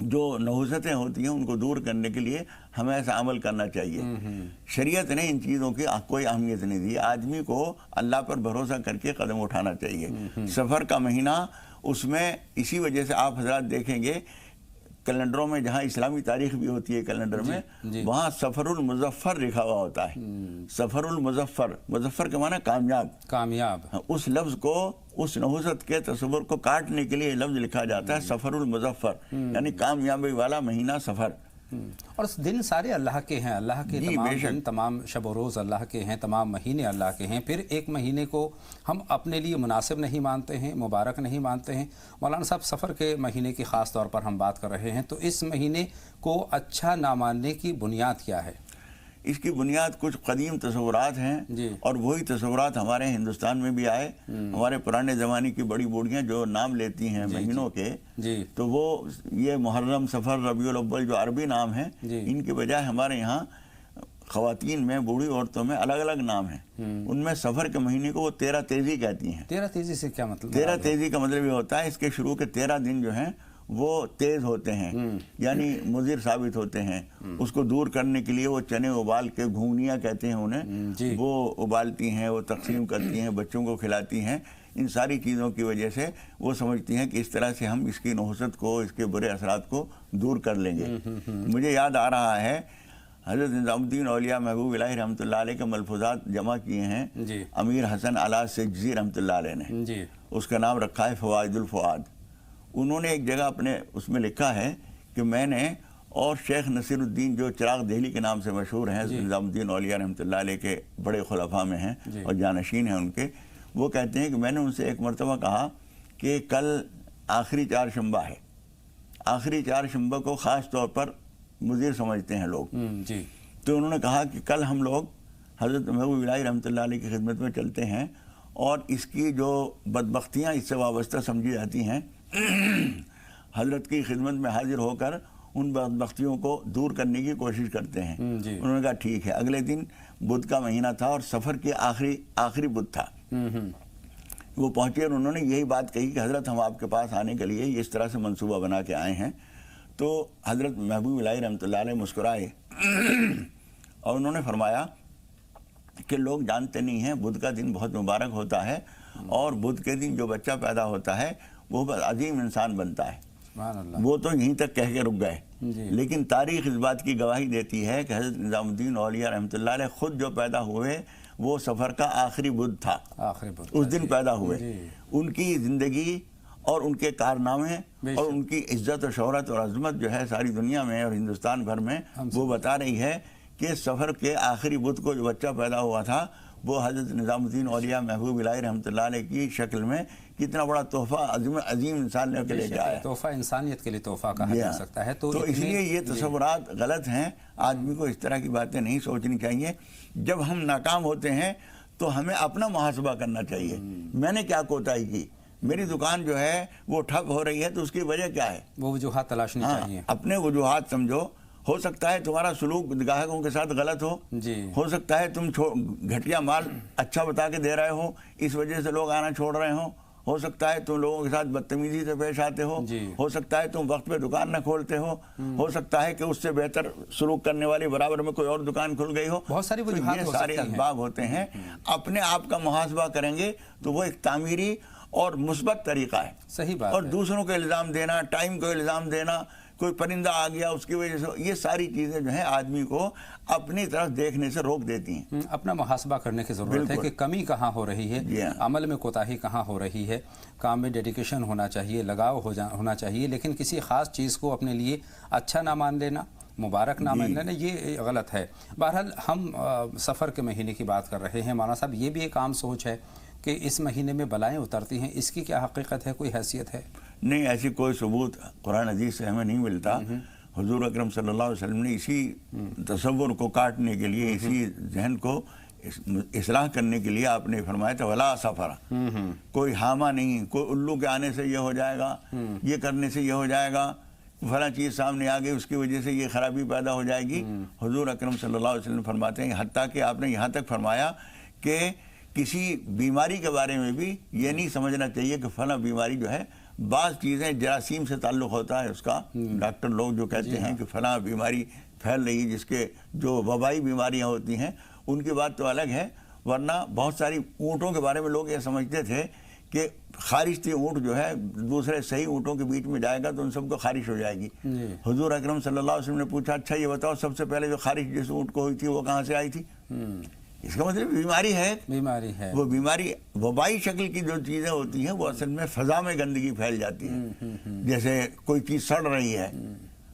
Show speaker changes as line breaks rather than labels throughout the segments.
جو نحوستیں ہوتی ہیں ان کو دور کرنے کے لیے ہمیں ایسا عمل کرنا چاہیے۔ شریعت نے ان چیزوں کی کوئی اہمیت نہیں دی، آدمی کو اللہ پر بھروسہ کر کے قدم اٹھانا چاہیے۔ سفر کا مہینہ، اس میں اسی وجہ سے آپ حضرات دیکھیں گے کیلنڈروں میں جہاں اسلامی تاریخ بھی ہوتی ہے کیلنڈر میں، وہاں سفر المظفر لکھا ہوا ہوتا ہے۔ سفر المظفر، مظفر کا معنی کامیاب۔ اس لفظ کو، اس نحوست کے تصور کو کاٹنے کے لیے لفظ لکھا جاتا ہے سفر المظفر، یعنی کامیابی والا مہینہ سفر۔
اور دن سارے اللہ کے ہیں، اللہ کے تمام دن، تمام شب و روز اللہ کے ہیں، تمام مہینے اللہ کے ہیں۔ پھر ایک مہینے کو ہم اپنے لیے مناسب نہیں مانتے ہیں، مبارک نہیں مانتے ہیں۔ مولانا صاحب، سفر کے مہینے کی خاص طور پر ہم بات کر رہے ہیں، تو اس مہینے کو اچھا نہ ماننے کی بنیاد کیا ہے؟
اس کی بنیاد کچھ قدیم تصورات ہیں، اور وہی تصورات ہمارے ہندوستان میں بھی آئے۔ ہمارے پرانے زمانے کی بڑی بوڑھیاں جو نام لیتی ہیں مہینوں کے، تو وہ یہ محرم، صفر، ربیع الاول جو عربی نام ہیں، ان کے بجائے ہمارے یہاں خواتین میں، بوڑھی عورتوں میں الگ الگ نام ہیں۔ ان میں سفر کے مہینے کو وہ 13 تیزی کہتی ہیں۔
13 تیزی سے کیا مطلب؟
13 تیزی کا مطلب یہ ہوتا ہے اس کے شروع کے 13 دن جو ہیں وہ تیز ہوتے ہیں، یعنی مضر ثابت ہوتے ہیں۔ اس کو دور کرنے کے لیے وہ چنے ابال کے، گھونگنیاں کہتے ہیں انہیں، وہ ابالتی ہیں، وہ تقسیم کرتی ہیں، بچوں کو کھلاتی ہیں۔ ان ساری چیزوں کی وجہ سے وہ سمجھتی ہیں کہ اس طرح سے ہم اس کی نحوست کو، اس کے برے اثرات کو دور کر لیں گے۔ مجھے یاد آ رہا ہے حضرت نظام الدین اولیاء محبوب الہی رحمۃ اللہ علیہ کے ملفوظات جمع کیے ہیں امیر حسن علا سجزی رحمۃ اللہ علیہ نے۔ اس کا نام رکھا ہے فوائد الفؤاد۔ انہوں نے ایک جگہ اپنے اس میں لکھا ہے کہ میں نے، اور شیخ نصیر الدین جو چراغ دہلی کے نام سے مشہور ہیں، نظام الدین اولیاء رحمۃ اللہ علیہ کے بڑے خلفاء میں ہیں اور جانشین ہیں ان کے، وہ کہتے ہیں کہ میں نے ان سے ایک مرتبہ کہا کہ کل آخری چہارشنبہ ہے، آخری چہارشنبہ کو خاص طور پر مضر سمجھتے ہیں لوگ، تو انہوں نے کہا کہ کل ہم لوگ حضرت محبوب الہی رحمۃ اللہ علیہ کی خدمت میں چلتے ہیں، اور اس کی جو بدبختیاں اس سے وابستہ سمجھی جاتی ہیں، حضرت کی خدمت میں حاضر ہو کر ان بدبختیوں کو دور کرنے کی کوشش کرتے ہیں۔ انہوں نے کہا ٹھیک ہے۔ اگلے دن بدھ کا مہینہ تھا اور سفر کے آخری بدھ تھا۔ وہ پہنچے اور انہوں نے یہی بات کہی کہ حضرت ہم آپ کے پاس آنے کے لیے اس طرح سے منصوبہ بنا کے آئے ہیں۔ تو حضرت محبوب الہی رحمۃ اللہ علیہ مسکرائے اور انہوں نے فرمایا کہ لوگ جانتے نہیں ہیں بدھ کا دن بہت مبارک ہوتا ہے، اور بدھ کے دن جو بچہ پیدا ہوتا ہے وہ عظیم انسان بنتا ہے۔ وہ تو یہیں تک کہہ کے رک گئے، لیکن تاریخ اس بات کی گواہی دیتی ہے کہ حضرت نظام الدین اولیاء رحمۃ اللہ علیہ خود جو پیدا ہوئے وہ سفر کا آخری بدھ تھا، اس دن پیدا ہوئے۔ ان کی زندگی اور ان کے کارنامے اور ان کی عزت و شہرت اور عظمت جو ہے ساری دنیا میں اور ہندوستان بھر میں وہ بتا رہی ہے کہ سفر کے آخری بدھ کو جو بچہ پیدا ہوا تھا وہ حضرت نظام الدین اولیاء محبوب الہی رحمۃ اللہ علیہ کی شکل میں کتنا بڑا تحفہ عظیم انسان نے لے کے آیا،
تحفہ انسانیت کے لیے تحفہ کہا جا سکتا ہے۔
تو اس لیے یہ تصورات غلط ہیں، آدمی کو اس طرح کی باتیں نہیں سوچنی چاہیے۔ جب ہم ناکام ہوتے ہیں تو ہمیں اپنا محاسبہ کرنا چاہیے، میں نے کیا کوتاہی کی، میری دکان جو ہے وہ ٹھپ ہو رہی ہے تو اس کی وجہ کیا ہے،
وہ وجوہات تلاشنی چاہیے۔
اپنے وجوہات سمجھو۔ ہو سکتا ہے تمہارا سلوک گاہکوں کے ساتھ غلط ہو سکتا ہے تم گھٹیا مال اچھا بتا کے دے رہے ہو، اس وجہ سے لوگ آنا چھوڑ رہے ہو سکتا ہے تم لوگوں کے ساتھ بدتمیزی سے پیش آتے ہو سکتا ہے تم وقت پہ دکان نہ کھولتے ہو سکتا ہے کہ اس سے بہتر سلوک کرنے والی برابر میں کوئی اور دکان کھل گئی ہو،
بہت ساری وجوہات
یہ سارے اسباب ہوتے ہیں۔ اپنے آپ کا محاسبہ کریں گے تو وہ ایک تعمیری اور مثبت طریقہ ہے۔
صحیح بات ہے۔
اور دوسروں کو الزام دینا، ٹائم کو الزام دینا، کوئی پرندہ آ گیا اس کی وجہ سے، یہ ساری چیزیں جو ہیں آدمی کو اپنی طرف دیکھنے سے روک دیتی ہیں۔
اپنا محاسبہ کرنے کی ضرورت ہے کہ کمی کہاں ہو رہی ہے، عمل میں کوتاہی کہاں ہو رہی ہے، کام میں ڈیڈیکیشن ہونا چاہیے، لگاؤ ہونا چاہیے، لیکن کسی خاص چیز کو اپنے لیے اچھا نہ مان لینا، مبارک نہ مان لینا، یہ غلط ہے۔ بہرحال ہم سفر کے مہینے کی بات کر رہے ہیں مولانا صاحب، یہ بھی ایک عام سوچ ہے کہ اس مہینے میں بلائیں اترتی ہیں، اس کی کیا حقیقت ہے، کوئی حیثیت ہے؟
نہیں، ایسی کوئی ثبوت قرآن حدیث سے ہمیں نہیں ملتا۔ حضور اکرم صلی اللہ علیہ وسلم نے اسی تصور کو کاٹنے کے لیے، اسی ذہن کو اصلاح کرنے کے لیے آپ نے فرمایا تھا ولا سفر، کوئی حامہ نہیں، کوئی الو کے آنے سے یہ ہو جائے گا، یہ کرنے سے یہ ہو جائے گا، فلاں چیز سامنے آ گئی اس کی وجہ سے یہ خرابی پیدا ہو جائے گی۔ حضور اکرم صلی اللہ علیہ وسلم فرماتے ہیں، حتیٰ کہ آپ نے یہاں تک فرمایا کہ کسی بیماری کے بارے میں بھی یہ نہیں سمجھنا چاہیے کہ فلاں بیماری جو ہے بعض چیزیں جراثیم سے تعلق ہوتا ہے اس کا، ڈاکٹر لوگ جو کہتے ہیں کہ فلاں بیماری پھیل رہی ہے، جس کے جو وبائی بیماریاں ہوتی ہیں ان کی بات تو الگ ہے، ورنہ بہت ساری اونٹوں کے بارے میں لوگ یہ سمجھتے تھے کہ خارش تھی اونٹ جو ہے دوسرے صحیح اونٹوں کے بیچ میں جائے گا تو ان سب کو خارش ہو جائے گی۔ حضور اکرم صلی اللہ علیہ وسلم نے پوچھا اچھا یہ بتاؤ سب سے پہلے جو خارش جس اونٹ کو ہوئی تھی وہ کہاں سے آئی تھی؟ اس کا مطلب بیماری ہے، وہ بیماری وبائی شکل کی جو چیزیں ہوتی ہیں وہ اصل میں فضا میں گندگی پھیل جاتی ہے، جیسے کوئی چیز سڑ رہی ہے،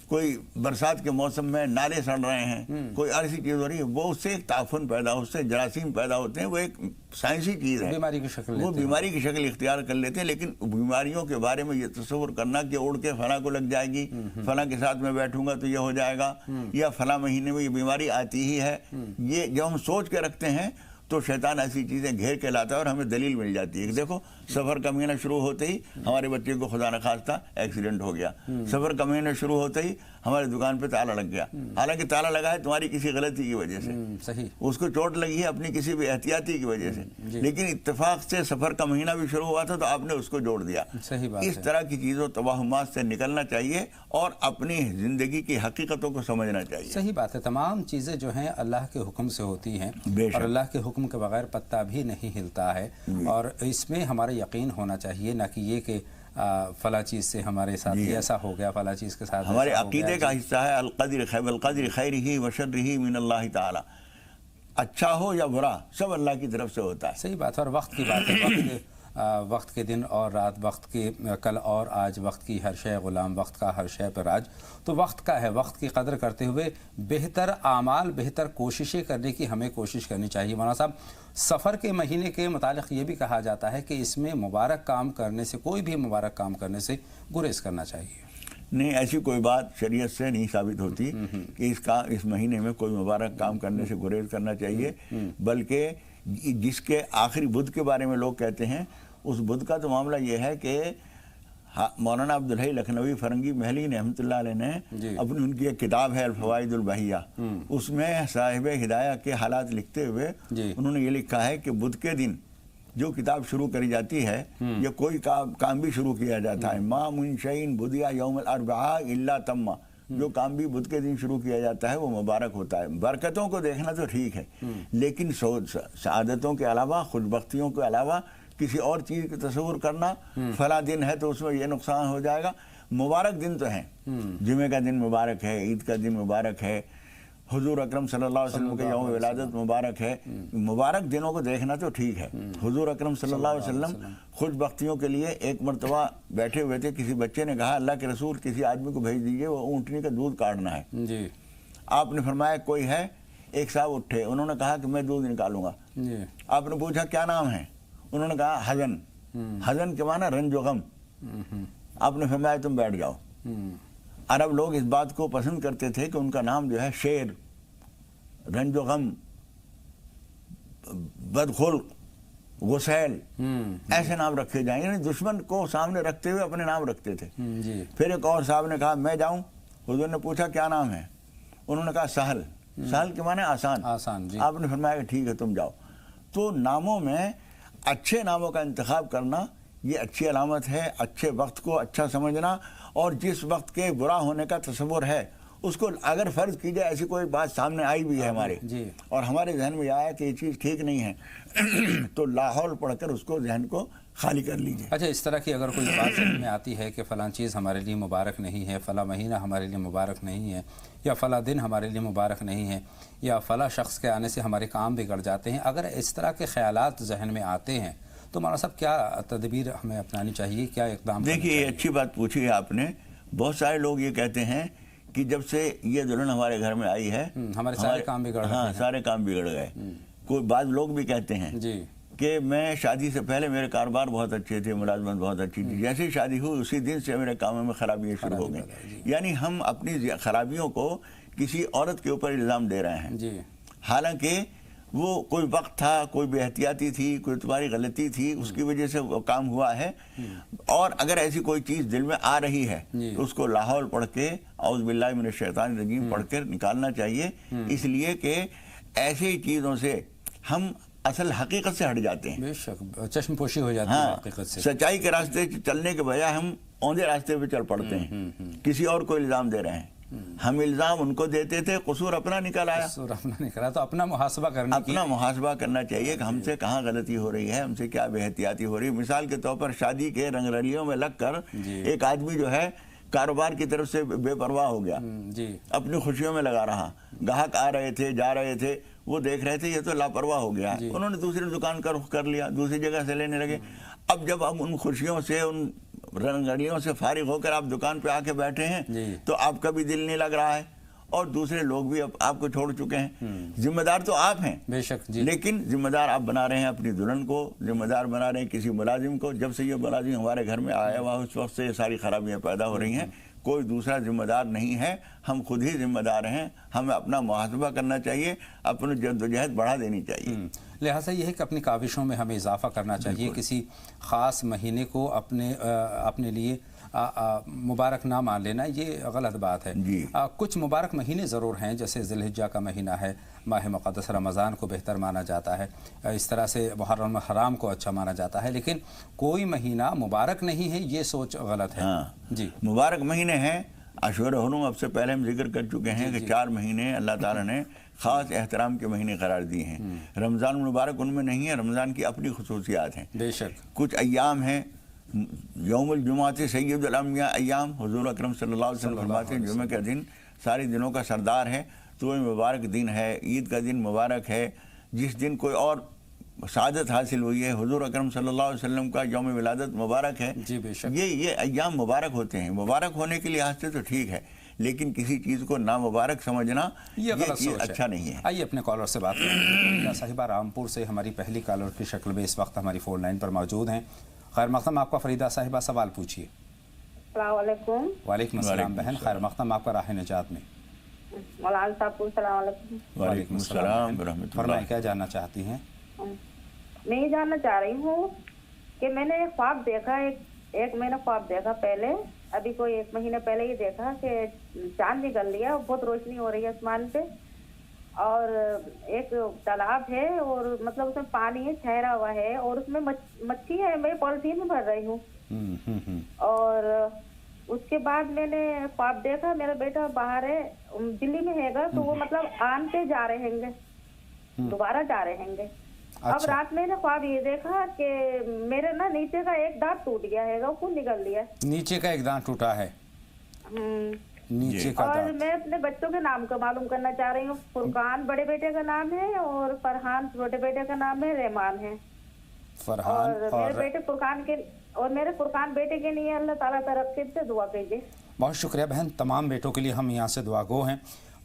کوئی برسات کے موسم میں نالے سڑ رہے ہیں، کوئی ایسی چیز ہو رہی ہے، وہ اس سے ایک تعفن پیدا، اس سے جراثیم پیدا ہوتے ہیں، وہ ایک سائنسی چیز ہے،
بیماری کی شکل
وہ بیماری کی شکل اختیار کر لیتے ہیں۔ لیکن بیماریوں کے بارے میں یہ تصور کرنا کہ اڑ کے فلاں کو لگ جائے گی، فلاں کے ساتھ میں بیٹھوں گا تو یہ ہو جائے گا، یا فلاں مہینے میں یہ بیماری آتی ہی ہے، یہ جب ہم سوچ کے رکھتے ہیں تو شیطان ایسی چیزیں گھیر کے لاتا ہے اور ہمیں دلیل مل جاتی ہے کہ دیکھو سفر کا مہینہ شروع ہوتے ہی ہمارے بچے کو خدا نخواستہ ایکسیڈنٹ ہو گیا، سفر کا مہینہ شروع ہوتے ہی ہماری دکان پہ تالا لگ گیا، حالانکہ تالا لگا ہے تمہاری کسی غلطی کی وجہ سے، اس کو چوٹ لگی ہے اپنی کسی بھی احتیاطی کی وجہ سے، لیکن اتفاق سے سفر کا مہینہ بھی شروع ہوا تھا تو آپ نے اس کو جوڑ دیا۔ اس طرح کی چیزوں توہمات سے نکلنا چاہیے اور اپنی زندگی کی حقیقتوں کو سمجھنا چاہیے۔
صحیح بات ہے، تمام چیزیں جو ہیں اللہ کے حکم سے ہوتی ہیں اور اللہ کے حکم کے بغیر پتہ بھی نہیں ہلتا ہے، اور اس میں ہمارا یقین ہونا چاہیے، نہ کہ یہ کہ فلاں چیز سے ہمارے ساتھ ایسا ہو گیا، فلاں چیز کے ساتھ
ہمارے عقیدے کا حصہ ہے القدر خیرہ و شرہ من اللہ تعالی، اچھا ہو یا برا سب اللہ کی طرف سے ہوتا ہے۔
صحیح بات ہے، اور وقت کی بات ہے، وقت کے دن اور رات، وقت کے کل اور آج، وقت کی ہر شے غلام، وقت کا ہر شے پر راج، تو وقت کا ہے، وقت کی قدر کرتے ہوئے بہتر اعمال، بہتر کوششیں کرنے کی ہمیں کوشش کرنی چاہیے۔ مولانا صاحب، سفر کے مہینے کے متعلق یہ بھی کہا جاتا ہے کہ اس میں مبارک کام کرنے سے، کوئی بھی مبارک کام کرنے سے گریز کرنا چاہیے۔
نہیں، ایسی کوئی بات شریعت سے نہیں ثابت ہوتی کہ اس مہینے میں کوئی مبارک کام کرنے سے گریز کرنا چاہیے، بلکہ جس کے آخری بدھ کے بارے میں لوگ کہتے ہیں، اس بدھ کا تو معاملہ یہ ہے کہ مولانا عبدالحی لکھنوی فرنگی محلی رحمۃ اللہ علیہ نے اپنی ان کی ایک کتاب ہے الفوائد البہیہ، اس میں صاحب ہدایہ کے حالات لکھتے ہوئے انہوں نے یہ لکھا ہے کہ بدھ کے دن جو کتاب شروع کری جاتی ہے یا کوئی کام بھی شروع کیا جاتا ہے، ما من شیء بدیا یوم الاربعاء الا تم، جو کام بھی بدھ کے دن شروع کیا جاتا ہے وہ مبارک ہوتا ہے۔ برکتوں کو دیکھنا تو ٹھیک ہے، لیکن سعادتوں کے علاوہ، خوش بختیوں کے علاوہ کسی اور چیز کا تصور کرنا، فلاں دن ہے تو اس میں یہ نقصان ہو جائے گا۔ مبارک دن تو ہیں، جمعہ کا دن مبارک ہے، عید کا دن مبارک ہے، حضور اکرم صلی اللہ علیہ وسلم کے یوم ولادت مبارک ہے، مبارک دنوں کو دیکھنا تو ٹھیک ہے۔ حضور اکرم صلی اللہ علیہ وسلم خوش بختیوں کے لیے ایک مرتبہ بیٹھے ہوئے تھے، کسی بچے نے کہا اللہ کے رسول کسی آدمی کو بھیج دیجئے، وہ اونٹنی کا دودھ کاٹنا ہے۔ آپ نے فرمایا کوئی ہے؟ ایک صاحب اٹھے، انہوں نے کہا کہ میں دودھ نکالوں گا۔ آپ نے پوچھا کیا نام ہے؟ انہوں نے کہا حزن، حزن کے معنی رنج و غم۔ آپ نے فرمایا تم بیٹھ جاؤ۔ عرب لوگ اس بات کو پسند کرتے تھے کہ ان کا نام جو ہے شیر، رنج و غم، بدخلق، غسیل، ایسے نام رکھے جائیں، یعنی دشمن کو سامنے رکھتے ہوئے اپنے نام رکھتے تھے۔ پھر ایک اور صاحب نے کہا میں جاؤں؟ حضور نے پوچھا کیا نام ہے؟ انہوں نے کہا سہل، سہل کے معنی آسان۔ آپ نے فرمایا کہ ٹھیک ہے تم جاؤ۔ تو ناموں میں اچھے ناموں کا انتخاب کرنا یہ اچھی علامت ہے، اچھے وقت کو اچھا سمجھنا، اور جس وقت کے برا ہونے کا تصور ہے اس کو اگر فرض کی جائے ایسی کوئی بات سامنے آئی بھی ہے ہمارے اور ہمارے ذہن میں آیا کہ یہ چیز ٹھیک نہیں ہے تو لاحول پڑھ کر اس کو ذہن کو خالی کر لیجئے۔
اچھا، اس طرح کی اگر کوئی بات ذہن میں آتی ہے کہ فلاں چیز ہمارے لیے مبارک نہیں ہے، فلاں مہینہ ہمارے لیے مبارک نہیں ہے، یا فلاں دن ہمارے لیے مبارک نہیں ہے، یا فلاں شخص کے آنے سے ہمارے کام بگڑ جاتے ہیں، اگر اس طرح کے خیالات ذہن میں آتے ہیں تو مولانا صاحب کیا تدبیر ہمیں اپنانی چاہیے، کیا اقدام؟
دیکھیے یہ اچھی بات پوچھی ہے آپ نے۔ بہت سارے لوگ یہ کہتے ہیں کہ جب سے یہ دلہن ہمارے گھر میں آئی ہے
ہمارے سارے کام بگڑ گئے۔
ہاں، سارے کام بگڑ گئے۔ کوئی بعض لوگ بھی کہتے ہیں کہ میں شادی سے پہلے میرے کاروبار بہت اچھے تھے، ملازمت بہت اچھی تھی، جیسے شادی ہوئی اسی دن سے میرے کاموں میں خرابیاں شروع ہو گئیں۔ یعنی ہم اپنی خرابیوں کو کسی عورت کے اوپر الزام دے رہے ہیں، حالانکہ وہ کوئی وقت تھا، کوئی بے احتیاطی تھی، کوئی تمہاری غلطی تھی، اس کی وجہ سے وہ کام ہوا ہے۔ اور اگر ایسی کوئی چیز دل میں آ رہی ہے تو اس کو لاحول پڑھ کے اعوذ باللہ من الشیطان الرجیم پڑھ کر نکالنا چاہیے، اس لیے کہ ایسی چیزوں سے ہم اصل حقیقت سے ہٹ جاتے ہیں.
بے شک چشم پوشی ہو جاتی ہے حقیقت سے.
سچائی کے راستے چلنے کے بجائے ہم اوندے راستے پہ چل پڑتے ہیں, کسی اور کو الزام دے رہے ہیں. ہم الزام ان کو دیتے تھے, قصور اپنا نکل آیا.
قصور اپنا نکلا, تو اپنا محاسبہ کرنا,
اپنا محاسبہ کرنا چاہیے کہ ہم سے کہاں غلطی ہو رہی ہے, ہم سے کیا بے احتیاطی ہو رہی ہے. مثال کے طور پر شادی کے رنگ رلیوں میں لگ کر ایک آدمی جو ہے کاروبار کی طرف سے بے پرواہ ہو گیا, اپنی خوشیوں میں لگا رہا. گاہک آ رہے تھے, جا رہے تھے, وہ دیکھ رہے تھے یہ تو لاپرواہ ہو گیا, انہوں نے دوسری دکان کا رخ کر لیا, دوسری جگہ سے لینے لگے. اب جب ہم ان خوشیوں سے, ان رنگڑیوں سے فارغ ہو کر آپ دکان پہ آ کے بیٹھے ہیں تو آپ کا بھی دل نہیں لگ رہا ہے, اور دوسرے لوگ بھی آپ کو چھوڑ چکے ہیں. ذمہ دار تو آپ ہیں
بے شک,
لیکن ذمہ دار آپ بنا رہے ہیں اپنی دلہن کو, ذمہ دار بنا رہے ہیں کسی ملازم کو. جب سے یہ ملازم ہمارے گھر میں آیا ہوا اس وقت سے یہ ساری خرابیاں پیدا ہو رہی ہیں. کوئی دوسرا ذمہ دار نہیں ہے, ہم خود ہی ذمہ دار ہیں. ہمیں اپنا محاسبہ کرنا چاہیے, اپنی جدوجہد بڑھا دینی چاہیے.
لہٰذا یہ ہے کہ اپنی کاوشوں میں ہمیں اضافہ کرنا چاہیے. کسی خاص مہینے کو اپنے لیے مبارک نہ مان لینا یہ غلط بات ہے. کچھ مبارک مہینے ضرور ہیں, جیسے ذی الحجہ کا مہینہ ہے, ماہ مقدس رمضان کو بہتر مانا جاتا ہے, اس طرح سے محرم حرام کو اچھا مانا جاتا ہے, لیکن کوئی مہینہ مبارک نہیں ہے یہ سوچ غلط ہے.
جی مبارک مہینے ہیں. عاشور حرم اب سے پہلے ہم ذکر کر چکے ہیں کہ 4 مہینے اللہ تعالیٰ نے خاص احترام کے مہینے قرار دیے ہیں. رمضان المبارک ان میں نہیں ہے, رمضان کی اپنی خصوصیات ہیں.
بے شک
کچھ ایام ہیں, یوم الجمعہ سید الانبیاء ایام, حضور اکرم صلی اللہ علیہ وسلم فرماتے ہیں جمعہ کا دن سارے دنوں کا سردار ہے. تو یہ مبارک دن ہے, عید کا دن مبارک ہے. جس دن کوئی اور سعادت حاصل ہوئی ہے, حضور اکرم صلی اللہ علیہ وسلم کا یوم ولادت مبارک ہے. یہ ایام مبارک ہوتے ہیں. مبارک ہونے کے لحاظ سے تو ٹھیک ہے, لیکن کسی چیز کو نامبارک سمجھنا یہ چیز اچھا نہیں ہے.
آئیے اپنے کالر سے بات کریں. صاحبہ رامپور سے ہماری پہلی کالر کی شکل میں اس وقت ہماری فون لائن پر موجود ہیں. خیر مقدم آپ کا. فریدہ صاحبہ سوال پوچھیے.
السلام علیکم.
وعلیکم السلام بہن, خیر مقدم آپ کا راہ نجات میں.
مولانا صاحب کو السلام علیکم.
وعلیکم السلام ورحمۃ اللہ.
فرمائیں کیا جاننا چاہتی ہیں؟
میں یہ جاننا چاہ رہی ہوں کہ میں نے ایک خواب دیکھا, ایک میں نے خواب دیکھا پہلے, ابھی کوئی 1 مہینے پہلے یہ دیکھا کہ چاند نکل لیا, بہت روشنی ہو رہی ہے آسمان پہ, اور ایک تالاب ہے اور مطلب اس میں پانی ہے, ٹھہرا ہوا ہے, اور اس میں مچھی ہے. میں پولیتھین میں بھر رہی ہوں. اور اس کے بعد میں نے خواب دیکھا, میرا بیٹا باہر ہے, دلی میں ہے گا, تو وہ مطلب آن پہ جا رہے ہیں گے, دوبارہ جا رہے ہیں گے. اب رات میں نے خواب یہ دیکھا کہ میرے نا نیچے کا ایک دانت ٹوٹ گیا ہے, وہ خون نکل لیا.
نیچے کا ایک دانت ٹوٹا ہے, نیچے کا
اور
دانت.
میں اپنے بچوں کے نام کا معلوم کرنا چاہ رہی ہوں. فرقان بڑے بیٹے کا نام ہے, اور فرحان چھوٹے بیٹے کا نام ہے, رحمان ہے.
فرحان
اور میرے بیٹے فرقان کے, اور میرے فرقان بیٹے کے لیے اللہ تعالیٰ طرف سے دعا کیجیے.
بہت شکریہ بہن. تمام بیٹوں کے لیے ہم یہاں سے دعا گو ہیں.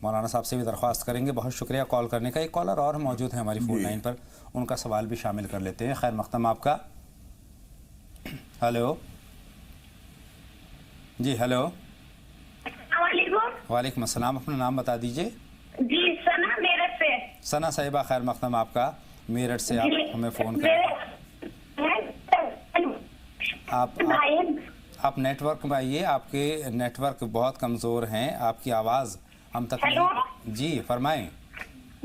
مولانا صاحب سے بھی درخواست کریں گے. بہت شکریہ کال کرنے کا. ایک کالر اور موجود ہیں ہماری فون لائن پر, ان کا سوال بھی شامل کر لیتے ہیں. خیر مقدم آپ کا. ہلو جی. ہلو. وعلیکم السلام. اپنا نام بتا دیجئے.
جی ثنا میرٹھ سے.
ثنا صاحبہ خیر مقدم آپ کا. میرٹھ سے آپ ہمیں فون کریں. آپ نیٹ ورک میں آئیے. آپ کے نیٹ ورک بہت کمزور ہیں, آپ کی آواز ہم تک نہیں. جی فرمائیں.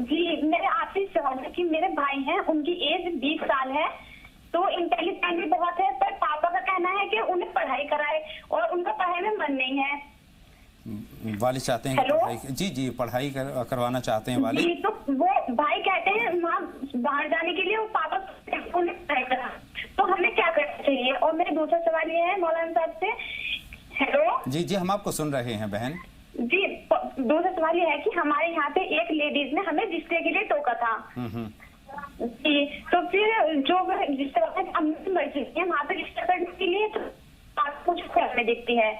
جی میرے آپ سے سوال ہے کہ میرے بھائی ہیں, ان کی ایج 20 سال ہے, تو انٹیلیجنٹ بھی بہت ہے, پر پاپا کا کہنا ہے کہ انہیں پڑھائی کرائے, اور ان کا پڑھائی میں من نہیں ہے.
والد چاہتے ہیں پڑھائی, جی پڑھائی کروانا چاہتے ہیں والد.
جی, تو وہ بھائی کہتے ہیں وہاں باہر جانے کے لیے, وہ پاپا انہیں پڑھائی کرا, تو ہمیں کیا کرنا چاہیے. اور میرا دوسرا سوال یہ ہے مولانا صاحب سے. ہیلو.
جی ہم آپ کو سن رہے ہیں بہن.
جی دوسرا سوال یہ ہے کہ ہمارے یہاں پہ ایک لیڈیز نے ہمیں رشتے کے لیے ٹوکا تھا. جی, تو پھر جو رشتے مرضی ہے وہاں پہ رشتہ کرنے کے لیے کچھ ہمیں دیکھتی ہے.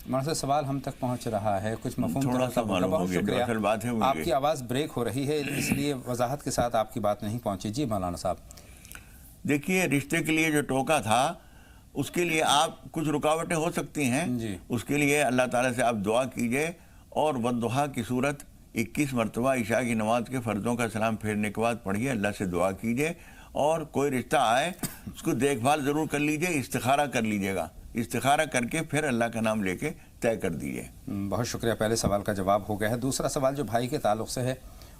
مرحبا, سوال ہم تک پہنچ رہا ہے, کچھ مفہوم
تھوڑا سا معلوم ہو گیا. اصل بات ہے
آپ کی آواز بریک ہو رہی ہے, اس لیے وضاحت کے ساتھ آپ کی بات نہیں پہنچی. جی مولانا صاحب.
دیکھیے, رشتے کے لیے جو ٹوکا تھا اس کے لیے آپ کچھ رکاوٹیں ہو سکتی ہیں. اس کے لیے اللہ تعالیٰ سے آپ دعا کیجئے, اور والضحیٰ کی صورت 21 مرتبہ عشاء کی نماز کے فرضوں کا سلام پھیرنے کے بعد پڑھیے, اللہ سے دعا کیجئے, اور کوئی رشتہ آئے اس کو دیکھ بھال ضرور کر لیجئے, استخارہ کر لیجئے گا, استخارہ کر کے پھر اللہ کا نام لے کے طے کر دیجئے.
بہت شکریہ. پہلے سوال کا جواب ہو گیا ہے. دوسرا سوال جو بھائی کے تعلق سے ہے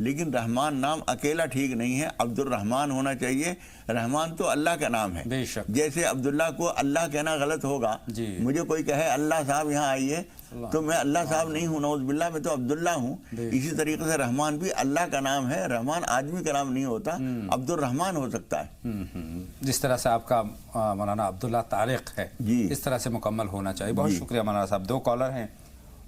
لیکن رحمان نام اکیلا ٹھیک نہیں ہے، عبد الرحمن ہونا چاہیے۔ رحمان تو اللہ کا نام ہے،
بے شک۔
جیسے عبداللہ کو اللہ کہنا غلط ہوگا، مجھے کوئی کہے اللہ صاحب یہاں آئیے تو میں اللہ صاحب نہیں ہوں، نعوذ باللہ، میں تو عبداللہ ہوں۔ اسی طریقے سے رحمان بھی اللہ کا نام ہے، رحمان آدمی کا نام نہیں ہوتا، عبد الرحمن ہو سکتا ہے۔
جس طرح سے آپ کا مولانا عبداللہ طارق ہے، اس طرح سے مکمل ہونا چاہیے۔ بہت شکریہ مولانا صاحب۔ 2 کالر ہیں،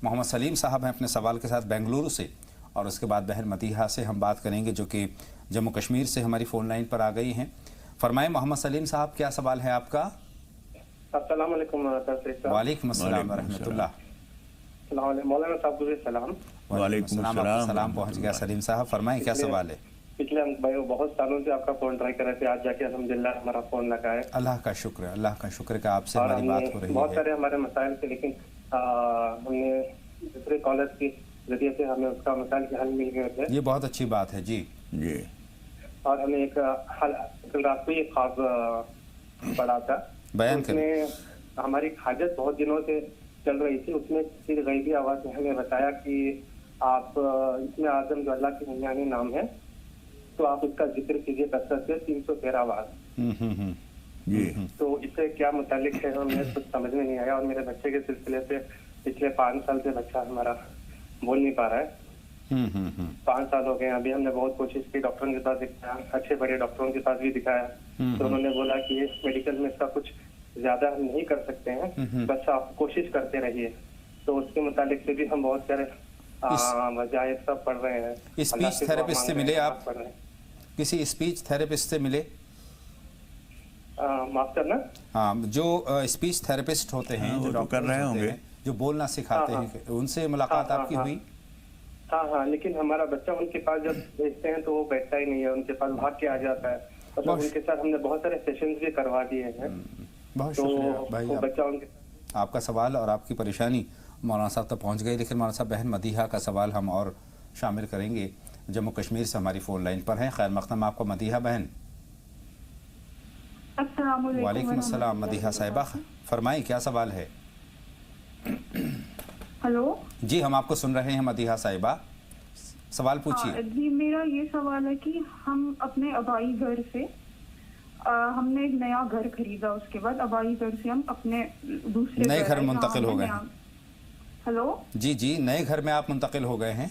محمد سلیم صاحب ہیں اپنے سوال کے ساتھ بنگلورو سے، اور اس کے بعد بہن مدیحہ سے ہم بات کریں گے جو کہ جموں کشمیر سے ہماری فون لائن پر آ گئی ہیں۔ فرمائیں محمد سلیم صاحب، کیا سوال ہے آپ کا؟
السلام علیکم
وعلیکم السلام ورحمۃ اللہ۔
مولانا صاحب کو سلام۔
وعلیکم السلام،
سلام پہنچ گیا سلیم صاحب، فرمائیں کیا سوال ہے؟
پچھلے بھائی بہت سالوں سے آپ کا فون ٹرائی کر رہے تھے، آج جا کے الحمدللہ ہمارا فون لگا ہے۔
اللہ کا شکر ہے، اللہ کا شکر ہے کہ آپ سے ہماری بات ہو رہی ہے۔
بہت سارے ہمارے مسائل تھے، لیکن ہم نے دوسرے کالرز کے ذریعے سے ہمیں اس کا مسائل کے حل مل گئے تھے۔
یہ بہت اچھی بات ہے جی۔
اور ہمیں ایک کل رات کو یہ خواب پڑا تھا،
بیان
اس میں ہماری حاجت بہت دنوں سے چل رہی تھی، اس میں کسی غیبی آواز نے ہمیں بتایا کہ آپ اسم اعظم جو اللہ کے بنیادی نام ہے تو آپ اس کا ذکر کیجیے کثرت سے 313 بار۔ تو اس سے کیا متعلق ہے ہمیں کچھ سمجھ میں نہیں آیا، اور میرے بچے کے سلسلے سے پچھلے 5 سال سے بچہ ہمارا بول نہیں پا رہا ہے۔ 5 سال ہو گئے، ابھی ہم نے بہت کوشش کی، ڈاکٹروں کے پاس دکھایا، اچھے بڑے ڈاکٹروں کے پاس بھی دکھایا، تو انہوں نے بولا کہ میڈیکل میں اس کا کچھ زیادہ ہم نہیں کر سکتے ہیں، بس آپ کوشش کرتے رہیے۔ تو اس کے متعلق سے بھی ہم بہت سارے وظائف سب پڑھ رہے ہیں۔
اسپیچ تھراپسٹ سے ملے آپ؟ کسی اسپیچ تھراپسٹ سے ملے؟
معاف کرنا،
ہاں، جو اسپیچ تھراپسٹ ہوتے ہیں، جو ڈاکٹر کر رہے ہوں گے، جو بولنا سکھاتے ہیں، ان سے ملاقات آپ کی ہوئی؟
ہاں، لیکن ہمارا بچہ ان کے پاس جب بھیجتے ہیں تو وہ بیٹھتا ہی نہیں ہے، ان کے پاس بھاگ کے آ جاتا ہے، مطلب ان کے ساتھ ہم نے بہت سارے سیشنز بھی کروا دیے ہیں۔
بہت شکریہ بھائی، آپ کا سوال اور آپ کی پریشانی مولانا صاحب تک پہنچ گئی، لیکن مولانا صاحب بہن مدیحہ کا سوال ہم اور شامل کریں گے، جموں کشمیر سے ہماری فون لائن پر ہیں۔ خیر مقدم آپ کو مدیحہ بہن۔
السلام علیکم۔
وعلیکم السلام مدیحہ صاحبہ، فرمائیں کیا سوال ہے؟
ہلو
جی، ہم آپ کو سن رہے ہیں مدیحہ صاحبہ، سوال پوچھیے۔
جی، میرا یہ سوال ہے کہ ہم اپنے آبائی گھر سے ہم نے ایک نیا گھر خریدا، اس کے بعد آبائی گھر سے ہم اپنے دوسرے
نئے گھر منتقل ہو گئے ہیں۔
ہلو
جی، نئے گھر میں آپ منتقل ہو گئے ہیں؟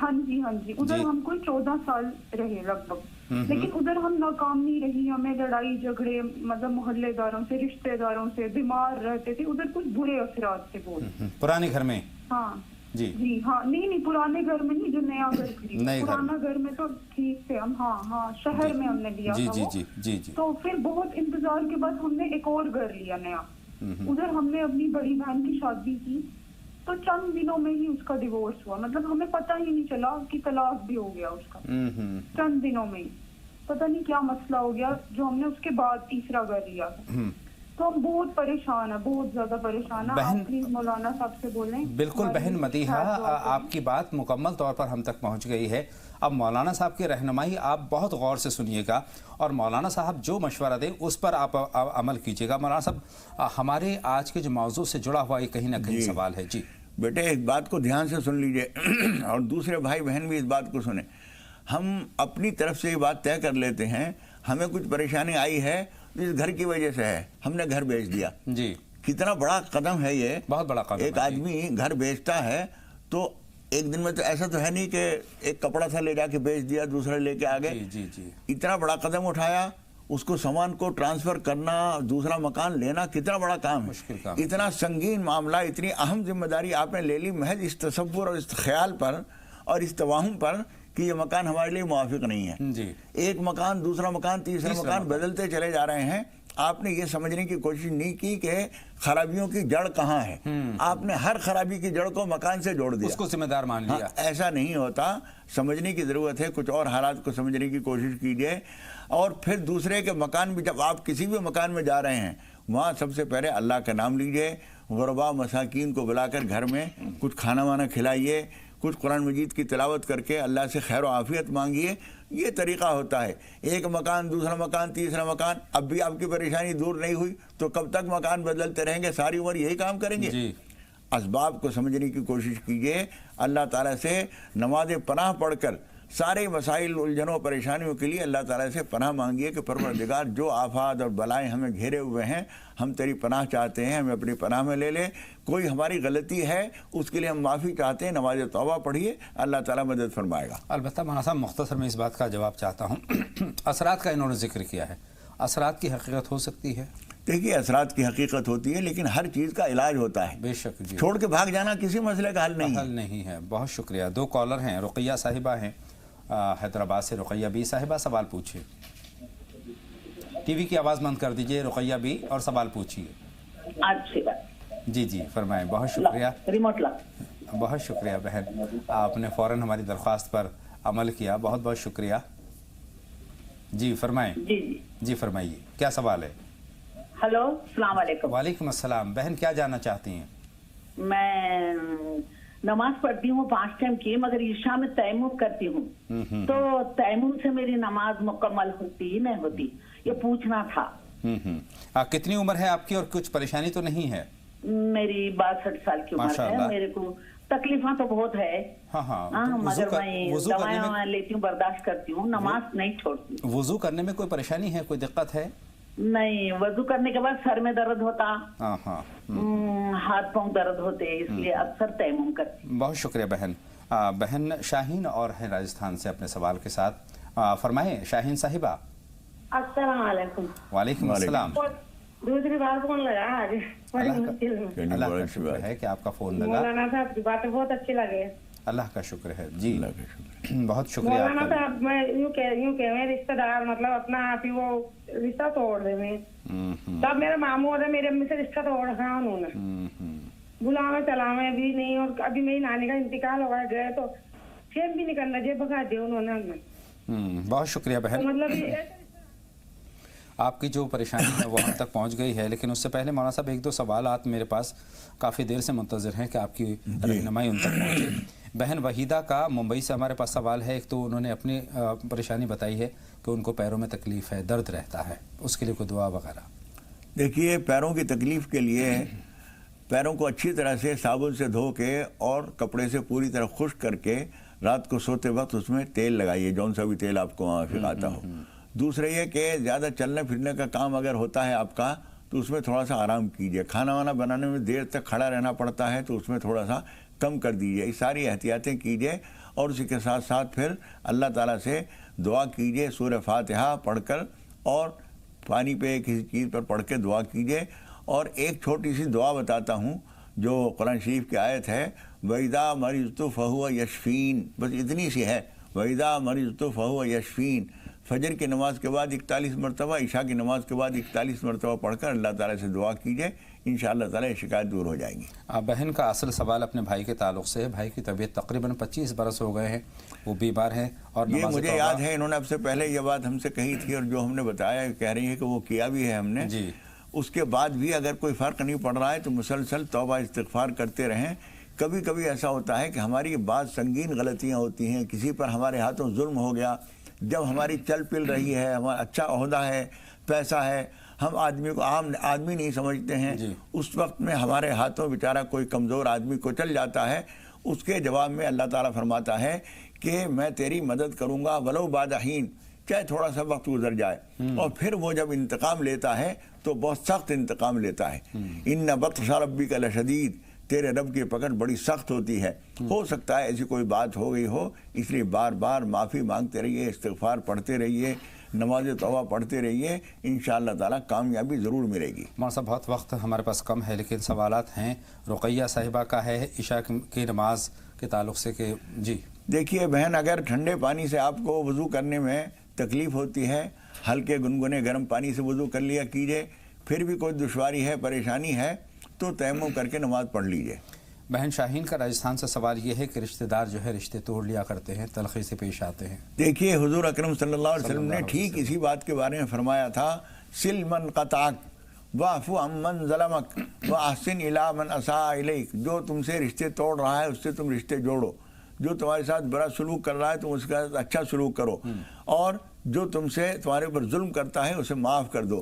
ہاں جی، ادھر ہم کوئی 14 سال رہے لگ بھگ، لیکن ادھر ہم ناکام نہیں رہی، ہمیں لڑائی جھگڑے مطلب محلے داروں سے، رشتہ داروں سے، بیمار رہتے تھے، ادھر کچھ برے اثرات سے بول۔
پرانے گھر میں؟
ہاں
جی
ہاں، نہیں پرانے گھر میں نہیں، جو نیا گھر خریدا، پرانا گھر میں تو ٹھیک تھے ہم، ہاں شہر میں ہم نے لیا تھا
جی۔
تو پھر بہت انتظار کے بعد ہم نے ایک اور گھر لیا نیا، ادھر ہم نے اپنی بڑی بہن کی شادی کی، تو چند دنوں میں ہی اس کا ڈیورس ہوا، مطلب ہمیں پتہ ہی نہیں چلا کہ طلاق بھی ہو گیا اس کا، چند دنوں میں ہی پتہ نہیں کیا مسئلہ ہو گیا، جو ہم نے اس کے بعد تیسرا گھر لیا تھا۔ تو ہم بہت پریشان ہیں، بہت زیادہ پریشان ہیں، آپ پلیز مولانا صاحب سے بولیں۔
بالکل بہن مدیحہ، آپ کی بات مکمل طور پر ہم تک پہنچ گئی ہے۔ اب مولانا صاحب کی رہنمائی آپ بہت غور سے سنیے گا، اور مولانا صاحب جو مشورہ دیں اس پر آپ عمل کیجیے گا۔ مولانا صاحب، ہمارے آج کے جو موضوع سے جڑا ہوا یہ کہیں نہ کہیں سوال ہے۔ جی
بیٹے، ایک بات کو دھیان سے سن لیجئے، اور دوسرے بھائی بہن بھی اس بات کو سنیں۔ ہم اپنی طرف سے یہ بات طے کر لیتے ہیں، ہمیں کچھ پریشانی آئی ہے اس گھر کی وجہ سے ہے، ہم نے گھر بیچ دیا۔
جی،
کتنا بڑا قدم ہے یہ،
بہت بڑا قدم۔
ایک آدمی گھر بیچتا ہے تو ایک دن میں تو ایسا تو ہے نہیں کہ ایک کپڑا تھا لے جا کے بیچ دیا، دوسرا لے کے آگے۔
جی،
اتنا بڑا قدم اٹھایا، اس کو سامان کو ٹرانسفر کرنا، دوسرا مکان لینا کتنا بڑا کام ہے، اتنا سنگین معاملہ، اتنی اہم ذمہ داری آپ نے لے لی محض اس تصور اور اس خیال پر اور اس توہم پر کہ یہ مکان ہمارے لیے موافق نہیں ہے۔ ایک مکان، دوسرا مکان، تیسرا مکان بدلتے چلے جا رہے ہیں۔ آپ نے یہ سمجھنے کی کوشش نہیں کی کہ خرابیوں کی جڑ کہاں ہے، آپ نے ہر خرابی کی جڑ کو مکان سے جوڑ دیا،
اس کو ذمہ دار مان لیا۔
ایسا نہیں ہوتا، سمجھنے کی ضرورت ہے، کچھ اور حالات کو سمجھنے کی کوشش کیجیے۔ اور پھر دوسرے کے مکان بھی، جب آپ کسی بھی مکان میں جا رہے ہیں وہاں سب سے پہلے اللہ کا نام لیجیے، غربا مساکین کو بلا کر گھر میں کچھ کھانا وانا کھلائیے، کچھ قرآن مجید کی تلاوت کر کے اللہ سے خیر و عافیت مانگیے۔ یہ طریقہ ہوتا ہے، ایک مکان، دوسرا مکان، تیسرا مکان، اب بھی آپ کی پریشانی دور نہیں ہوئی تو کب تک مکان بدلتے رہیں گے؟ ساری عمر یہی کام کریں گے؟ اسباب کو سمجھنے کی کوشش کیجیے، اللہ تعالیٰ سے نماز پناہ پڑھ کر سارے مسائل الجھنوں پریشانیوں کے لیے اللہ تعالیٰ سے پناہ مانگیے کہ پروردگار جو آفات اور بلائیں ہمیں گھیرے ہوئے ہیں ہم تیری پناہ چاہتے ہیں، ہمیں اپنی پناہ میں لے لے، کوئی ہماری غلطی ہے اس کے لیے ہم معافی چاہتے ہیں، نماز توبہ پڑھیے، اللہ تعالیٰ مدد فرمائے گا۔
البتہ مولانا صاحب مختصر میں اس بات کا جواب چاہتا ہوں، اثرات کا انہوں نے ذکر کیا ہے، اثرات کی حقیقت ہو سکتی ہے؟
دیکھیے اثرات کی حقیقت ہوتی ہے لیکن ہر چیز کا علاج ہوتا ہے،
بے شک جی،
چھوڑ کے بھاگ جانا کسی مسئلے کا حل نہیں ہے۔
حل نہیں ہے۔ بہت شکریہ۔ 2 کالر ہیں، رقیہ صاحبہ ہیں حیدرآباد سے۔ رقیہ بی صاحبہ سوال پوچھیے، ٹی وی کی آواز بند کر دیجئے رقیہ بی اور سوال پوچھیے۔
اچھی بات،
جی جی فرمائیں۔ بہت شکریہ،
ریموٹ لا۔
بہت شکریہ بہن، آپ نے فوراً ہماری درخواست پر عمل کیا، بہت بہت شکریہ۔ جی فرمائیں۔
جی جی
جی فرمائیے، کیا سوال ہے؟
ہلو، السلام علیکم۔
وعلیکم السلام۔ بہن کیا جاننا چاہتی ہیں؟
میں نماز پڑھتی ہوں 5 ٹائم کی، مگر عشاء میں تیمم کرتی ہوں، تو تیمم سے میری نماز مکمل ہوتی ہی نہیں ہوتی، یہ پوچھنا تھا۔
کتنی عمر ہے آپ کی اور کچھ پریشانی تو نہیں ہے؟
میری 62 سال کی عمر ہے، میرے کو تکلیفاں تو بہت ہے، مگر میں دوائیں لیتی ہوں، برداشت کرتی ہوں، نماز نہیں چھوڑتی۔
وضو کرنے میں کوئی پریشانی ہے، کوئی دقت ہے؟
نہیں، وضو کرنے کے بعد سر میں درد ہوتا، ہاتھ پاؤں درد ہوتے، اس لیے اکثر تیمم کرتی ہوں۔
بہت شکریہ بہن۔ بہن شاہین اور ہے راجستھان سے اپنے سوال کے ساتھ، فرمائیں شاہین صاحبہ۔
السلام علیکم۔
وعلیکم السلام۔
دوسری بار فون لگا آج، بڑی مشکل میں۔
اللہ کا شکر ہے کہ آپ کا فون لگا۔
مولانا صاحب کی باتیں بہت اچھی لگے۔
اللہ کا شکر ہے جی، بہت شکریہ۔
مولانا صاحب میں یوں کہ رشتہ دار مطلب اپنا آپ ہی وہ رشتہ توڑ دے میں، تب میرے ماموں اور میری امی سے رشتہ توڑ رکھا انہوں نے، بلاوے چلاوے بھی نہیں، اور ابھی میری نانی کا انتقال ہو گئے تو فیل بھی نہیں کرنا، جیب بھگا دیا انہوں نے۔
بہت شکریہ بہن۔
مطلب
آپ کی جو پریشانی ہے وہ ہم تک پہنچ گئی ہے، لیکن اس سے پہلے مولانا صاحب 1-2 سوالات میرے پاس کافی دیر سے منتظر ہیں کہ آپ کی رہنمائی ان تک پہنچے۔ بہن وحیدہ کا ممبئی سے ہمارے پاس سوال ہے، ایک تو انہوں نے اپنی پریشانی بتائی ہے کہ ان کو پیروں میں تکلیف ہے، درد رہتا ہے، اس کے لیے کوئی دعا وغیرہ؟
دیکھیے پیروں کی تکلیف کے لیے پیروں کو اچھی طرح سے صابن سے دھو کے اور کپڑے سے پوری طرح خشک کر کے رات کو سوتے وقت اس میں تیل لگائیے، جون سا بھی تیل آپ کو موافق آتا ہو۔ دوسرے یہ کہ زیادہ چلنے پھرنے کا کام اگر ہوتا ہے آپ کا تو اس میں تھوڑا سا آرام کیجیے، کھانا وانا بنانے میں دیر تک کھڑا رہنا پڑتا ہے تو اس میں تھوڑا سا کم کر دیجیے، یہ ساری احتیاطیں کیجیے، اور اسی کے ساتھ ساتھ پھر اللہ تعالیٰ سے دعا کیجیے، سورہ فاتحہ پڑھ کر اور پانی پہ کسی چیز پر پڑھ کے دعا کیجیے۔ اور ایک چھوٹی سی دعا بتاتا ہوں جو قرآن شریف کی آیت ہے، وَإِذَا مَرِضْتُ فَهُوَ يَشْفِينِ، بس اتنی سی ہے، وَإِذَا مَرِضْتُ فَهُوَ يَشْفِينِ۔ فجر کی نماز کے بعد 41 مرتبہ، عشاء کی نماز کے بعد 41 مرتبہ پڑھ کر اللہ تعالیٰ سے دعا کیجیے، انشاءاللہ تعالیٰ یہ شکایت دور ہو جائے گی۔
بہن کا اصل سوال اپنے بھائی کے تعلق سے ہے، بھائی کی طبیعت تقریباً 25 برس ہو گئے ہیں، وہ بیمار ہیں، اور
یہ مجھے یاد ہے انہوں نے اب سے پہلے یہ بات ہم سے کہی تھی، اور جو ہم نے بتایا کہہ رہی ہے کہ وہ کیا بھی ہے ہم نے
جی۔
اس کے بعد بھی اگر کوئی فرق نہیں پڑ رہا ہے تو مسلسل توبہ استغفار کرتے رہیں۔ کبھی کبھی ایسا ہوتا ہے کہ ہماری بعض سنگین غلطیاں ہوتی ہیں، کسی پر ہمارے ہاتھوں ظلم ہو گیا، جب ہماری چل پل رہی ہے، ہمارا اچھا عہدہ ہے، پیسہ ہے، ہم آدمی کو عام آدمی نہیں سمجھتے ہیں، اس وقت میں ہمارے ہاتھوں بیچارہ کوئی کمزور آدمی کو چل جاتا ہے، اس کے جواب میں اللہ تعالیٰ فرماتا ہے کہ میں تیری مدد کروں گا ولو بعد حین، چاہے تھوڑا سا وقت گزر جائے، اور پھر وہ جب انتقام لیتا ہے تو بہت سخت انتقام لیتا ہے۔ ان بطش ربک لشدید، تیرے رب کی پکڑ بڑی سخت ہوتی ہے۔ ہو سکتا ہے ایسی کوئی بات ہو گئی ہو، اس لیے بار بار معافی مانگتے رہیے، استغفار پڑھتے رہیے، نماز توبہ پڑھتے رہیے، انشاءاللہ تعالیٰ کامیابی ضرور ملے گی۔
مولانا صاحب بہت وقت ہمارے پاس کم ہے، لیکن سوالات ہیں۔ رقیہ صاحبہ کا ہے عشاء کی نماز کے تعلق سے کہ جی
دیکھیے بہن، اگر ٹھنڈے پانی سے آپ کو وضو کرنے میں تکلیف ہوتی ہے، ہلکے گنگنے گرم پانی سے وضو کر لیا کیجیے، پھر بھی کوئی دشواری ہے، پریشانی ہے تو تیمم کر کے نماز پڑھ لیجیے۔
بہن شاہین کا راجستھان سے سوال یہ ہے کہ رشتہ دار جو ہے رشتے توڑ لیا کرتے ہیں، تلخی سے پیش آتے ہیں۔
دیکھیے حضور اکرم صلی اللہ علیہ وسلم نے ٹھیک اسی بات کے بارے میں فرمایا تھا، سل من قطعک واعف عن من ظلمک واحسن الی من اساء الیک، جو تم سے رشتے توڑ رہا ہے اس سے تم رشتے جوڑو، جو تمہارے ساتھ برا سلوک کر رہا ہے تم اس کا اچھا سلوک کرو، اور جو تم سے تمہارے اوپر ظلم کرتا ہے اسے معاف کر دو۔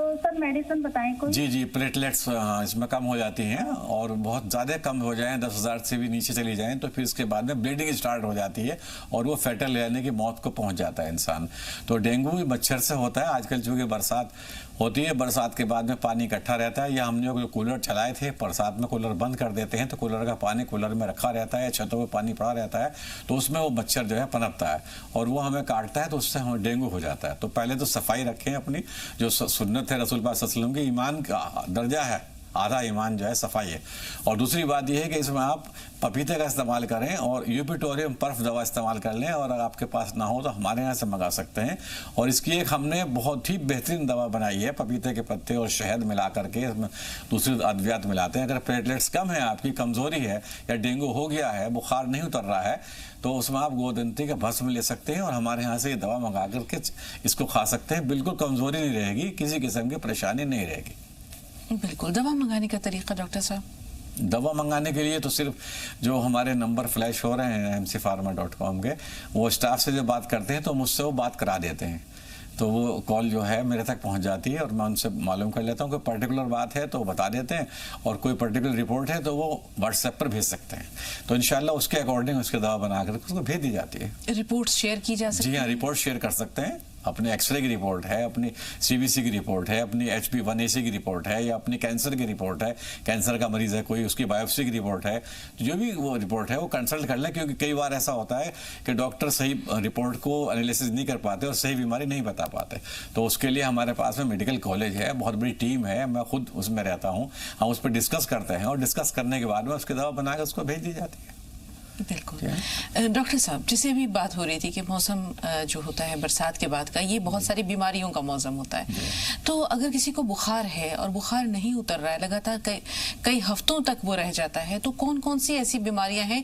تو سر میڈیسن بتائیں کوئی؟
جی جی پلیٹلیٹس اس میں کم ہو جاتی ہیں اور بہت زیادہ کم ہو جائیں 10,000 سے بھی نیچے چلی جائیں تو پھر اس کے بعد میں بلیڈنگ اسٹارٹ ہو جاتی ہے اور وہ فیٹل یعنی کہ موت کو پہنچ جاتا ہے انسان. تو ڈینگو بھی مچھر سے ہوتا ہے. آج کل چونکہ برسات ہوتی ہے, برسات کے بعد میں پانی اکٹھا رہتا ہے, یا ہم نے جو کولر چلائے تھے برسات میں کولر بند کر دیتے ہیں تو کولر کا پانی کولر میں رکھا رہتا ہے, چھتوں پہ پانی پڑا رہتا ہے تو اس میں وہ مچھر جو ہے پنپتا ہے اور وہ ہمیں کاٹتا ہے تو اس سے ہمیں ڈینگو ہو جاتا ہے. تو پہلے تو صفائی رکھیں اپنی, جو سنت ہے رسول پاک صلی اللہ علیہ وسلم کی, ایمان کا درجہ ہے, آدھا ایمان جو ہے صفائی ہے. اور دوسری بات یہ ہے کہ اس میں آپ پپیتے کا استعمال کریں اور یوپیٹوریم پرف دوا استعمال کر لیں, اور اگر آپ کے پاس نہ ہو تو ہمارے یہاں سے منگا سکتے ہیں. اور اس کی ایک ہم نے بہت ہی بہترین دوا بنائی ہے, پپیتے کے پتے اور شہد ملا کر کے اس میں دوسری ادویات ملاتے ہیں. اگر پلیٹلیٹس کم ہیں, آپ کی کمزوری ہے یا ڈینگو ہو گیا ہے, بخار نہیں اتر رہا ہے, تو اس میں آپ گودنتی کا بھسم لے سکتے ہیں اور ہمارے ہاں سے یہ دوا منگا کر کے اس کو کھا سکتے ہیں. بالکل کمزوری نہیں رہے گی, کسی قسم کی پریشانی نہیں رہے گی.
بالکل. دوا منگانے کا طریقہ ڈاکٹر صاحب؟
دوا منگانے کے لیے تو صرف جو ہمارے نمبر فلیش ہو رہے ہیں mcpharma.com کے, وہ اسٹاف سے جو بات کرتے ہیں تو مجھ سے وہ بات کرا دیتے ہیں, تو وہ کال جو ہے میرے تک پہنچ جاتی ہے اور میں ان سے معلوم کر لیتا ہوں. کوئی پرٹیکولر بات ہے تو بتا دیتے ہیں, اور کوئی پرٹیکولر رپورٹ ہے تو وہ واٹس ایپ پر بھیج سکتے ہیں, تو انشاءاللہ اس کے اکارڈنگ اس کی دوا بنا کر اس کو بھیج دی جاتی ہے.
رپورٹ شیئر کی جا سکتی ہے؟
جی ہاں, رپورٹ شیئر کر سکتے ہیں. اپنے ایکس رے کی رپورٹ ہے, اپنی سی بی سی کی رپورٹ ہے, اپنی HB1AC کی رپورٹ ہے, یا اپنی کینسر کی رپورٹ ہے, کینسر کا مریض ہے کوئی, اس کی بایوپسی کی رپورٹ ہے, جو بھی وہ رپورٹ ہے وہ کنسلٹ کر لیں. کیونکہ کئی بار ایسا ہوتا ہے کہ ڈاکٹر صحیح رپورٹ کو انالیسس نہیں کر پاتے اور صحیح بیماری نہیں بتا پاتے, تو اس کے لیے ہمارے پاس میں میڈیکل کالج ہے, بہت بڑی ٹیم ہے, میں خود اس میں رہتا ہوں. ہم اس پہ ڈسکس کرتے ہیں اور ڈسکس کرنے کے بعد میں اس کی دوا بنا کے اس کو بھیج دی جاتی ہے.
بالکل. ڈاکٹر صاحب, جسے ابھی بات ہو رہی تھی کہ موسم جو ہوتا ہے برسات کے بعد کا, یہ بہت ساری بیماریوں کا موسم ہوتا ہے, تو اگر کسی کو بخار ہے اور بخار نہیں اتر رہا ہے, لگاتار کئی ہفتوں تک وہ رہ جاتا ہے, تو کون کون سی ایسی بیماریاں ہیں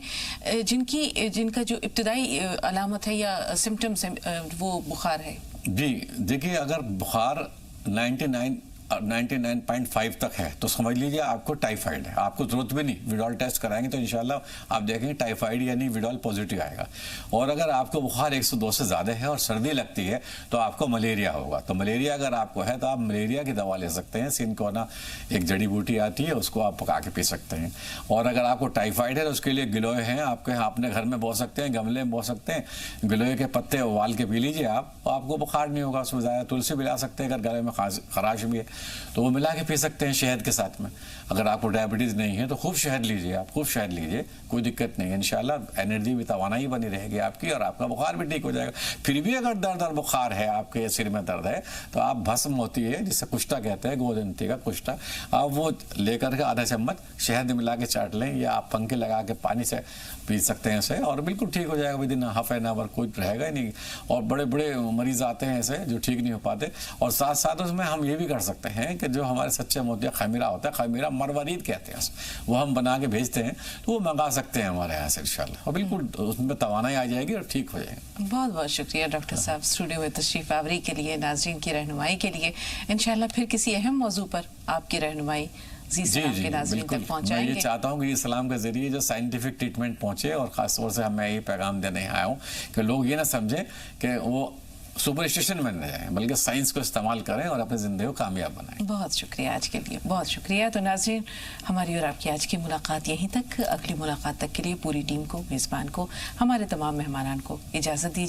جن کا جو ابتدائی علامت ہے یا سمٹمز ہے وہ بخار ہے؟
جی دیکھیے, اگر بخار 99.5 تک ہے تو سمجھ لیجئے آپ کو ٹائیفائڈ ہے. آپ کو ضرورت بھی نہیں, ویڈال ٹیسٹ کرائیں گے تو انشاءاللہ آپ دیکھیں گے ٹائیفائڈ یعنی ویڈال پوزیٹیو آئے گا. اور اگر آپ کو بخار 102 سے زیادہ ہے اور سردی لگتی ہے تو آپ کو ملیریا ہوگا. تو ملیریا اگر آپ کو ہے تو آپ ملیریا کی دوا لے سکتے ہیں. سینکونا ایک جڑی بوٹی آتی ہے, اس کو آپ پکا کے پی سکتے ہیں. اور اگر آپ کو ٹائیفائڈ ہے تو اس کے لیے گلوئے ہیں, آپ اپنے گھر میں بو سکتے ہیں, گملے میں بو سکتے ہیں. گلوئے کے پتے ابال کے پی لیجئے آپ کو بخار نہیں ہوگا. اس میں زیادہ تلسی ملا سکتے ہیں اگر گلے میں خراش بھی ہے تو وہ ملا کے پی سکتے ہیں شہد کے ساتھ میں. اگر آپ کو ڈائبٹیز نہیں ہے تو خوب شہد لیجئے, آپ خوب شہد لیجئے, کوئی دقت نہیں ہے. انشاءاللہ انرجی بھی, توانائی بنی رہے گی آپ کی, اور آپ کا بخار بھی ٹھیک ہو جائے گا. پھر بھی اگر درد اور بخار ہے, آپ کے سر میں درد ہے, تو آپ بھسم ہوتی ہے جسے کشتا کہتے ہیں, گودنتی کا کشتا, آپ وہ لے کر کے آدھا چمچ شہد ملا کے چاٹ لیں, یا آپ پنکھے لگا کے پانی سے پی سکتے ہیں اسے, اور بالکل ٹھیک ہو جائے گا ودن ہاف این آور, کوئی رہے گا ہی نہیں. اور بڑے بڑے مریض آتے ہیں ایسے جو ٹھیک نہیں ہو پاتے. اور ساتھ ساتھ اس میں ہم یہ بھی کر سکتے ہیں کہ جو ہمارے سچے موتیا خمیرہ ہوتا ہے, خمیرہ مروارید کہتے ہیں, وہ ہم بنا کے بھیجتے ہیں, تو وہ منگا سکتے ہیں ہمارے یہاں سے انشاءاللہ, اور بالکل اس میں توانائی آ جائے گی اور ٹھیک ہو جائے گا.
بہت بہت شکریہ ڈاکٹر صاحب اسٹوڈیو میں تشریف آوری کے لیے, ناظرین کی رہنمائی کے لیے. انشاءاللہ پھر کسی اہم موضوع پر آپ کی رہنمائی
جی میں یہ چاہتا ہوں کہ اسلام کے ذریعے جو سائنٹیفک ٹریٹمنٹ پہنچے, اور خاص طور سے میں یہ پیغام دینے آیا ہوں کہ لوگ یہ نہ سمجھیں کہ وہ سپرسٹیشن میں نہ جائیں, بلکہ سائنس کو استعمال کریں اور اپنی زندگی کو کامیاب بنائیں.
بہت شکریہ آج کے لیے, بہت شکریہ. تو ناظرین, ہماری اور آپ کی آج کی ملاقات یہیں تک. اگلی ملاقات تک کے لیے پوری ٹیم کو, میزبان کو, ہمارے تمام مہمانان کو اجازت دیجیے.